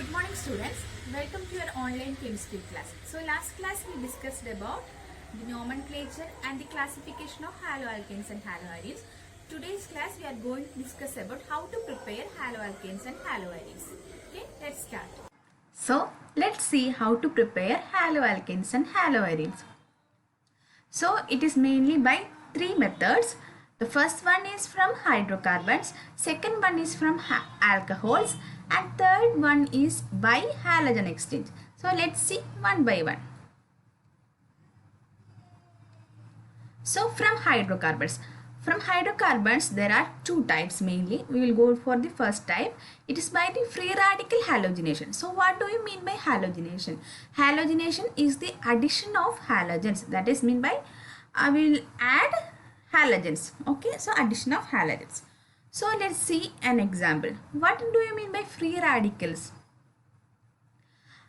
Good morning students, welcome to your online chemistry class. So last class we discussed about the nomenclature and the classification of haloalkanes and haloarenes. Today's class we are going to discuss about how to prepare haloalkanes and haloarenes. Okay, let's start. So let's see how to prepare haloalkanes and haloarenes. So it is mainly by three methods. The first one is from hydrocarbons, second one is from alcohols, and third one is by halogen exchange. So let's see one by one. So from hydrocarbons. From hydrocarbons there are two types mainly. We will go for the first type. It is by the free radical halogenation. So what do you mean by halogenation? Halogenation is the addition of halogens. That is mean by I will add halogens. Okay, so addition of halogens. So let's see an example. What do you mean by free radicals?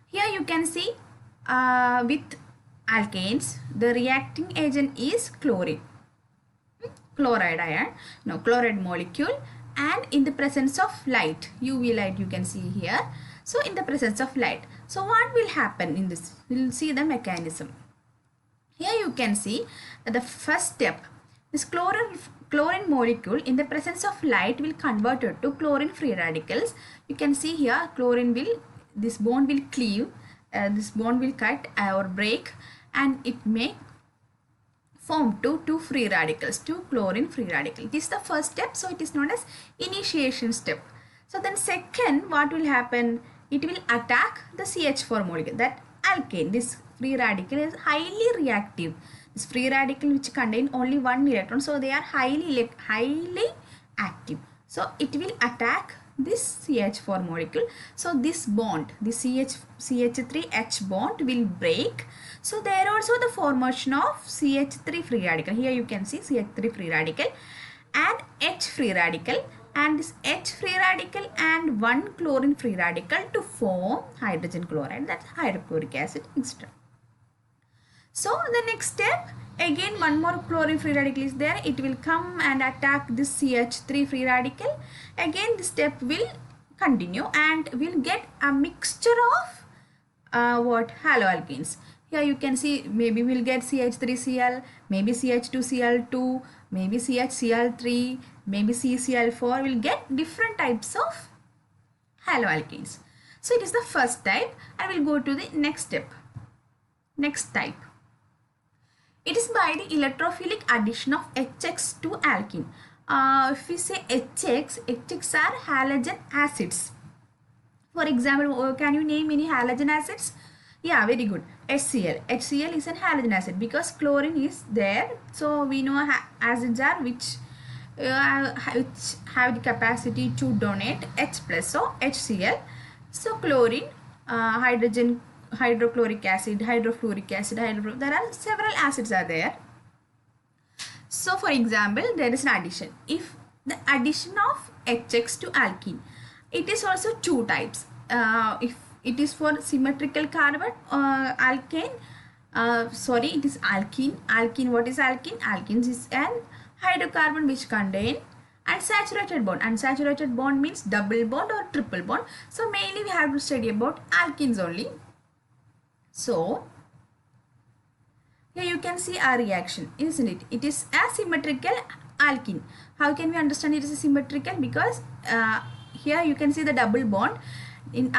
Here you can see with alkanes, the reacting agent is chlorine, chloride ion, no chloride molecule, and in the presence of light, UV light you can see here. So in the presence of light, so what will happen in this? We will see the mechanism. Here you can see that the first step, this chlorine molecule in the presence of light will convert it to chlorine free radicals. You can see here chlorine will, this bond will cleave, this bond will cut or break, and it may form two free radicals, two chlorine free radicals. This is the first step, so it is known as initiation step. So then second, what will happen? It will attack the CH4 molecule, that alkane. This free radical is highly reactive. This free radical which contain only one electron, so they are highly active. So it will attack this CH4 molecule. So this bond, the CH3H bond will break. So there also the formation of CH3 free radical. Here you can see CH3 free radical and H free radical, and this H free radical and one chlorine free radical to form hydrogen chloride, that's hydrochloric acid, etc. So the next step, again one more chlorine free radical is there. It will come and attack this CH3 free radical. Again this step will continue and we'll get a mixture of haloalkanes. Here you can see maybe we'll get CH3Cl, maybe CH2Cl2, maybe CHCl3, maybe CCl4. We'll get different types of haloalkanes. So it is the first type, and we'll go to the next step. Next type. It is by the electrophilic addition of HX to alkene. If we say HX are halogen acids. For example, can you name any halogen acids? Yeah, very good. HCl. HCl is an halogen acid because chlorine is there. So we know acids are which have the capacity to donate H plus. So HCl. So chlorine, hydrogen, hydrochloric acid, hydrofluoric acid, there are several acids are there. So for example, there is an addition. If the addition of HX to alkene, it is also two types. If it is for symmetrical carbon alkane, it is alkene. Alkene, what is alkene? Alkene is an hydrocarbon which contain unsaturated bond. Unsaturated bond means double bond or triple bond. So mainly we have to study about alkenes only. So here you can see our reaction, isn't it? It is a symmetrical alkene. How can we understand it is a symmetrical? Because here you can see the double bond in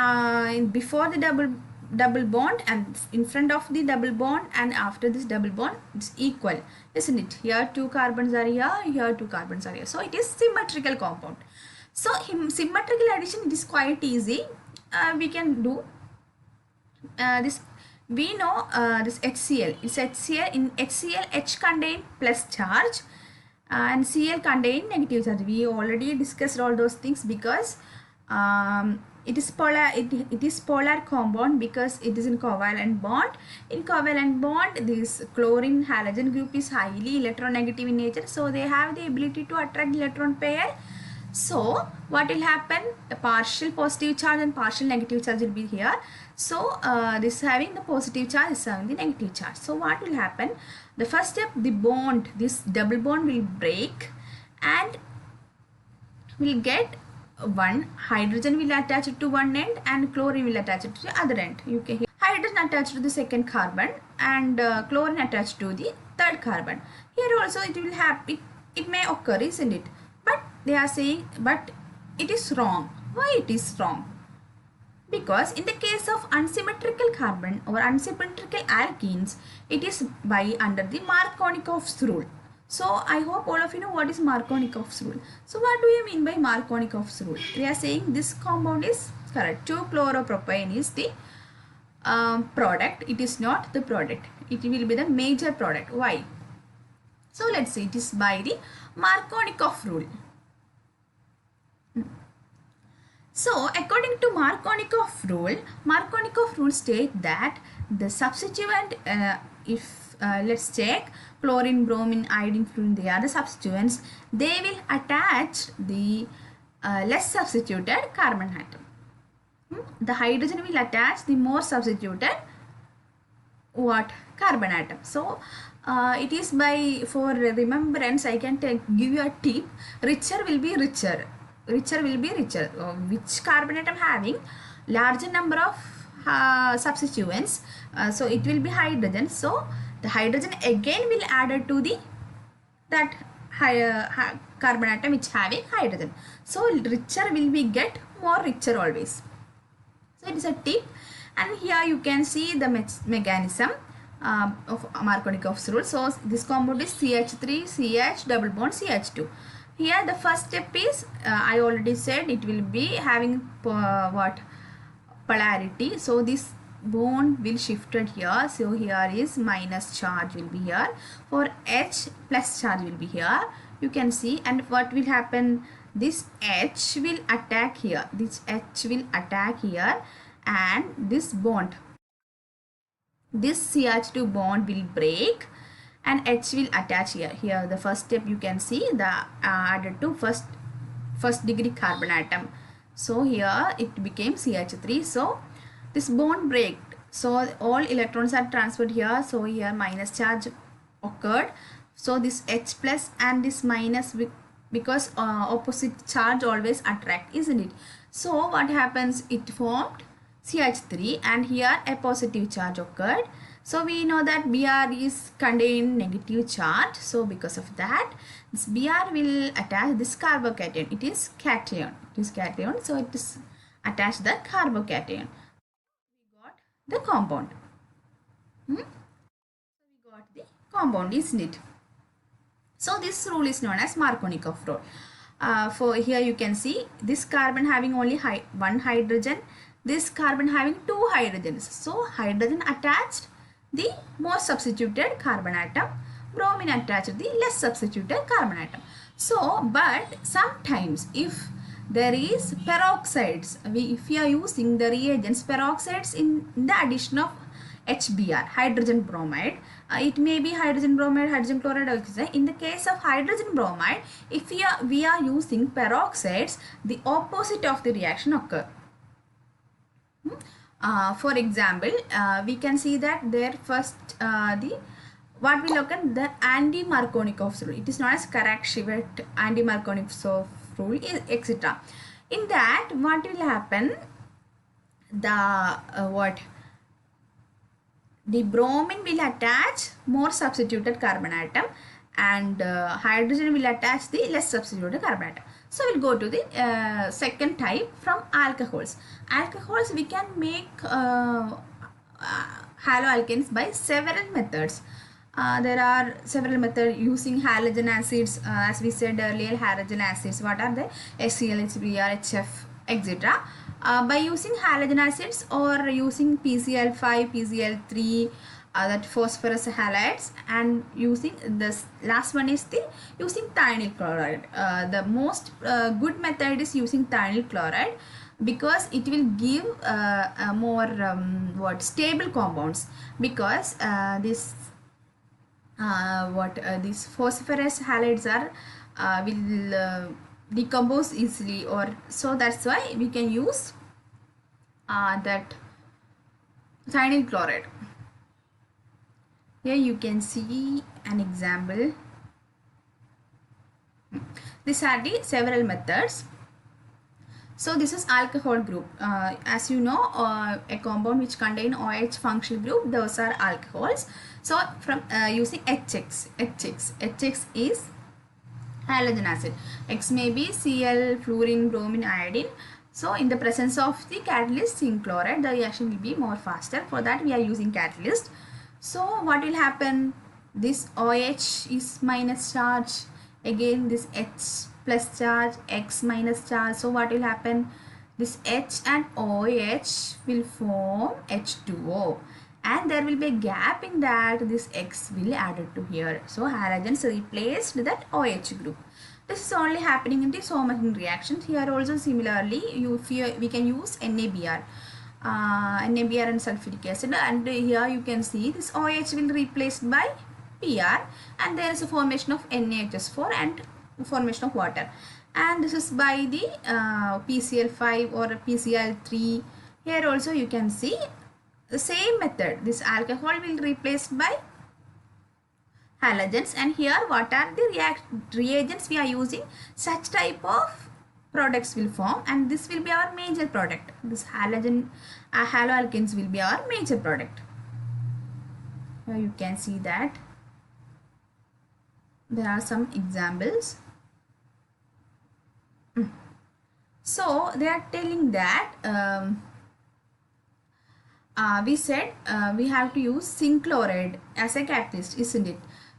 before the double bond and in front of the double bond, and after this double bond it's equal, isn't it? Here two carbons are here two carbons are here. So it is symmetrical compound. So symmetrical addition, it is quite easy. We can do this. We know this HCl. It's HCl. In HCl, H contain plus charge and Cl contain negative charge. We already discussed all those things because it is polar. It is polar compound because it is in covalent bond. In covalent bond, this chlorine halogen group is highly electronegative in nature. So they have the ability to attract electron pair. So what will happen? A partial positive charge and partial negative charge will be here. So this having the positive charge, is having the negative charge. So what will happen? The first step, the bond, this double bond will break and will get one hydrogen will attach it to one end and chlorine will attach it to the other end. You can hear hydrogen attached to the second carbon and chlorine attached to the third carbon. Here also it will happen, it may occur, isn't it? But they are saying, but it is wrong. Why it is wrong? Because in the case of unsymmetrical carbon or unsymmetrical alkenes, it is by under the Markovnikov's rule. So I hope all of you know what is Markovnikov's rule. So what do you mean by Markovnikov's rule? They are saying this compound is correct. 2-chloropropane is the product. It is not the product. It will be the major product. Why? So let's see. It is by the Markovnikov rule. So according to Markovnikov rule states that the substituent, let's check chlorine, bromine, iodine, fluorine, they are the substituents. They will attach the less substituted carbon atom. The hydrogen will attach the more substituted what carbon atom. So it is by, for remembrance, I can give you a tip. Richer will be richer. Which carbon atom having larger number of substituents, so it will be hydrogen. So the hydrogen again will add to the that carbon atom which having hydrogen. So richer will be get more richer always. So it is a tip, and here you can see the mechanism of Markovnikov's rule. So this compound is CH3 CH double bond CH2. Here the first step is, I already said, it will be having what polarity. So this bond will shifted here. So here is minus charge will be here. For H, plus charge will be here. You can see, and what will happen? This H will attack here. This H will attack here, and this bond, this CH2 bond will break, and H will attach here. Here the first step you can see the added to first degree carbon atom. So here it became CH3. So this bond break. So all electrons are transferred here. So here minus charge occurred. So this H plus and this minus, because opposite charge always attract, isn't it? So what happens? It formed CH3, and here a positive charge occurred. So we know that Br is contain negative charge. So because of that, this Br will attach this carbocation. It is cation. So it is attached the carbocation. We got the compound. So we got the compound, isn't it? So this rule is known as Markovnikov rule. For here you can see this carbon having only one hydrogen. This carbon having two hydrogens. So hydrogen attached the more substituted carbon atom, bromine attached the less substituted carbon atom. So, but sometimes if there is peroxides, if we are using the reagents peroxides in the addition of HBr, hydrogen bromide, it may be hydrogen bromide, hydrogen chloride oxide. In the case of hydrogen bromide, if we are using peroxides, the opposite of the reaction occur. For example, we can see that there first what will occur, the anti-Markovnikov's rule. It is known as Karakshevet anti-Markovnikov's rule, etc. In that, what will happen? The bromine will attach more substituted carbon atom, and hydrogen will attach the less substituted carbon atom. So we'll go to the second type from alcohols. Alcohols we can make haloalkanes by several methods. There are several methods using halogen acids, as we said earlier, halogen acids. What are they? HCl, HBr, HF, etc. By using halogen acids or using PCl5, PCl3, that phosphorus halides, and using this last one is the using thionyl chloride. The most good method is using thionyl chloride, because it will give a more stable compounds, because these phosphorus halides are will decompose easily, or so that's why we can use that thionyl chloride. Here you can see an example. These are the several methods. So this is alcohol group. As you know, a compound which contain OH functional group, those are alcohols. So from using HX is halogen acid. X may be Cl, fluorine, bromine, iodine. So in the presence of the catalyst zinc chloride, the reaction will be more faster. For that we are using catalyst. So what will happen? This OH is minus charge. Again this H plus charge, X minus charge. So what will happen? This H and OH will form H2O. And there will be a gap in that. This X will added to here. So halogens replaced that OH group. This is only happening in the Sommerton reactions. Here also similarly, we can use NaBr. NaBr and sulfuric acid, and here you can see this OH will be replaced by Pr, and there is a formation of NaHS4 and formation of water, and this is by the PCl5 or PCl3. Here also you can see the same method. This alcohol will be replaced by halogens, and here what are the reagents we are using? Such type of products will form, and this will be our major product. This haloalkanes will be our major product. Here you can see that there are some examples. So they are telling that we said we have to use zinc chloride as a catalyst, isn't it?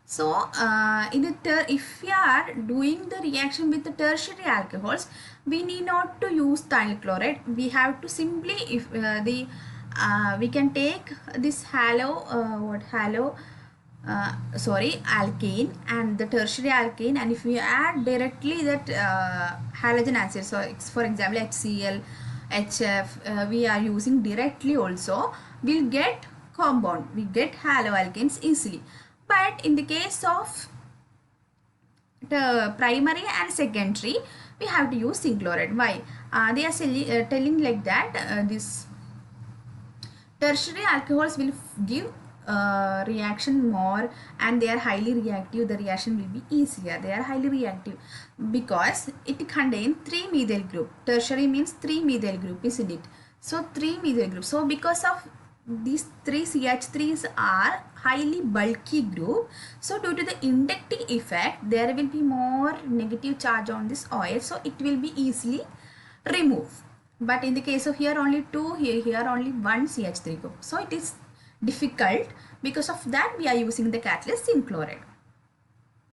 So if we are doing the reaction with the tertiary alcohols, we need not to use thionyl chloride. We have to simply, if we can take this alkane and the tertiary alkane, and if we add directly that halogen acid, so for example HCl, HF, we are using directly also, we'll get compound, we get haloalkanes easily. But in the case of the primary and secondary, we have to use zinc chloride. Why? They are telling like that this tertiary alcohols will give reaction more, and they are highly reactive. The reaction will be easier. They are highly reactive because it contains 3 methyl group. Tertiary means 3 methyl group, isn't it? So 3 methyl group. So because of these 3 CH3s are highly bulky group, so due to the inductive effect, there will be more negative charge on this OH, so it will be easily removed. But in the case of here only 2, here only 1 CH3 group, so it is difficult. Because of that we are using the catalyst zinc chloride.